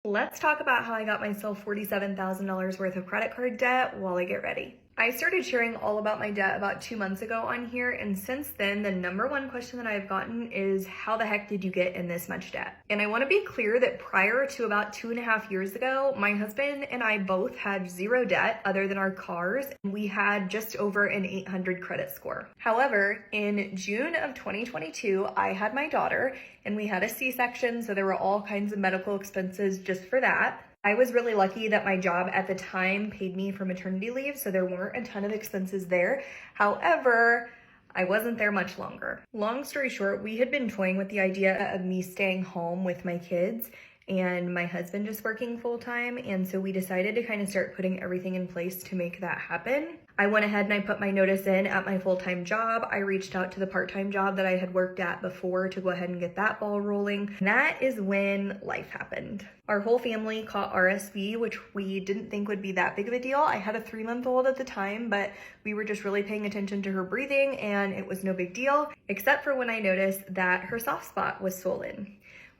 Let's talk about how I got myself $47,000 worth of credit card debt while I get ready. I started sharing all about my debt about 2 months ago on here, and since then, the number one question that I've gotten is, how the heck did you get in this much debt? And I want to be clear that prior to about 2.5 years ago, my husband and I both had zero debt other than our cars, and we had just over an 800 credit score. However, in June of 2022, I had my daughter, and we had a C-section, so there were all kinds of medical expenses just for that. I was really lucky that my job at the time paid me for maternity leave, so there weren't a ton of expenses there. However, I wasn't there much longer. Long story short, we had been toying with the idea of me staying home with my kids and my husband just working full time, and so we decided to kind of start putting everything in place to make that happen. I went ahead and I put my notice in at my full-time job. I reached out to the part-time job that I had worked at before to go ahead and get that ball rolling. And that is when life happened. Our whole family caught RSV, which we didn't think would be that big of a deal. I had a 3-month-old at the time, but we were just really paying attention to her breathing and it was no big deal, except for when I noticed that her soft spot was swollen.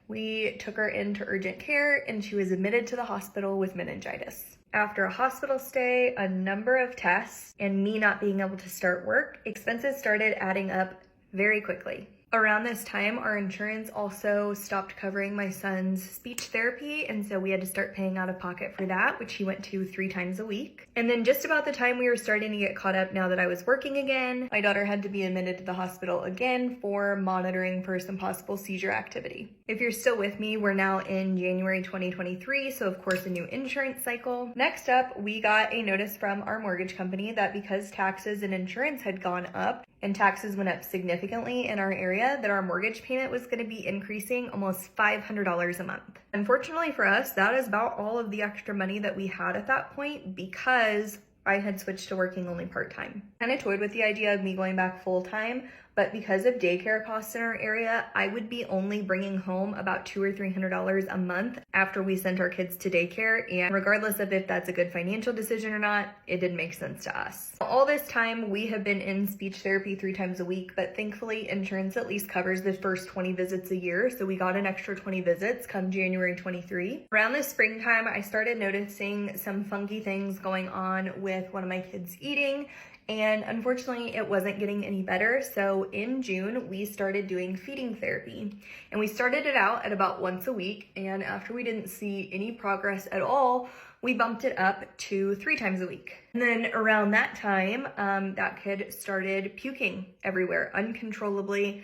We took her into urgent care and she was admitted to the hospital with meningitis. After a hospital stay, a number of tests, and me not being able to start work, expenses started adding up very quickly. Around this time, our insurance also stopped covering my son's speech therapy, and so we had to start paying out of pocket for that, which he went to 3 times a week. And then just about the time we were starting to get caught up now that I was working again, my daughter had to be admitted to the hospital again for monitoring for some possible seizure activity. If you're still with me, we're now in January 2023, so of course a new insurance cycle. Next up, we got a notice from our mortgage company that because taxes and insurance had gone up, and taxes went up significantly in our area, that our mortgage payment was going to be increasing almost $500 a month. Unfortunately for us, that is about all of the extra money that we had at that point because I had switched to working only part-time. Kind of toyed with the idea of me going back full-time, but because of daycare costs in our area, I would be only bringing home about $200 or $300 a month after we sent our kids to daycare. And regardless of if that's a good financial decision or not, it didn't make sense to us. All this time, we have been in speech therapy 3 times a week, but thankfully insurance at least covers the first 20 visits a year. So we got an extra 20 visits come January 23. Around this springtime, I started noticing some funky things going on with one of my kids eating. And unfortunately, it wasn't getting any better. So in June, we started doing feeding therapy. And we started it out at about once a week. And after we didn't see any progress at all, we bumped it up to 3 times a week. And then around that time, that kid started puking everywhere uncontrollably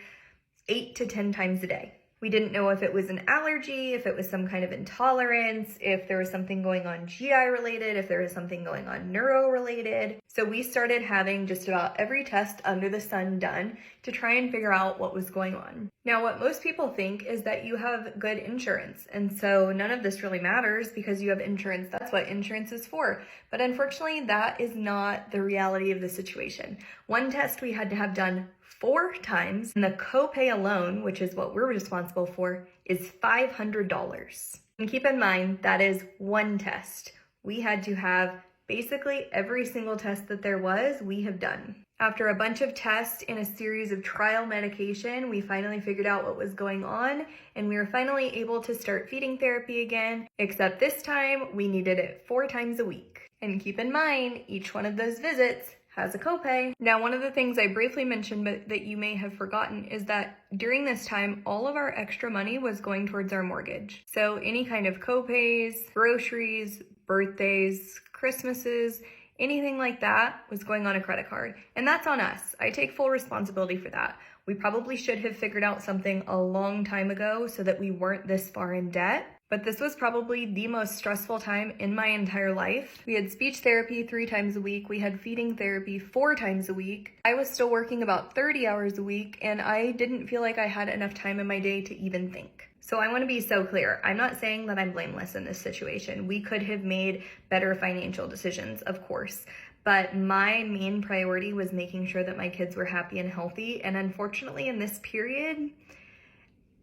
8 to 10 times a day. We didn't know if it was an allergy, if it was some kind of intolerance, if there was something going on GI related, if there was something going on neuro related. So we started having just about every test under the sun done to try and figure out what was going on. Now, what most people think is that you have good insurance, and so none of this really matters because you have insurance. That's what insurance is for. But unfortunately, that is not the reality of the situation. One test we had to have done 4 times, and the copay alone, which is what we're responsible for, is $500. And keep in mind, that is one test. We had to have basically every single test that there was, we have done. After a bunch of tests and a series of trial medication, we finally figured out what was going on, and we were finally able to start feeding therapy again, except this time we needed it 4 times a week. And keep in mind, each one of those visits has a copay. Now, one of the things I briefly mentioned, but that you may have forgotten, is that during this time, all of our extra money was going towards our mortgage. So any kind of copays, groceries, birthdays, Christmases, anything like that was going on a credit card. And that's on us. I take full responsibility for that. We probably should have figured out something a long time ago so that we weren't this far in debt. But this was probably the most stressful time in my entire life. We had speech therapy 3 times a week. We had feeding therapy 4 times a week. I was still working about 30 hours a week, and I didn't feel like I had enough time in my day to even think. So I want to be so clear. I'm not saying that I'm blameless in this situation. We could have made better financial decisions, of course. But my main priority was making sure that my kids were happy and healthy. And unfortunately, in this period,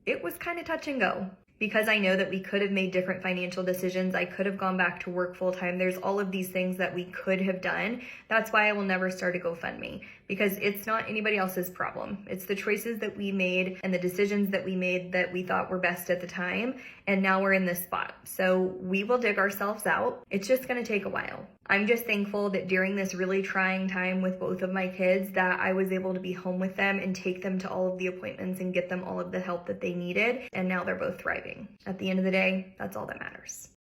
it was kind of touch and go. Because I know that we could have made different financial decisions. I could have gone back to work full time. There's all of these things that we could have done. That's why I will never start a GoFundMe, because it's not anybody else's problem. It's the choices that we made and the decisions that we made that we thought were best at the time. And now we're in this spot. So we will dig ourselves out. It's just going to take a while. I'm just thankful that during this really trying time with both of my kids that I was able to be home with them and take them to all of the appointments and get them all of the help that they needed. And now they're both thriving. At the end of the day, that's all that matters.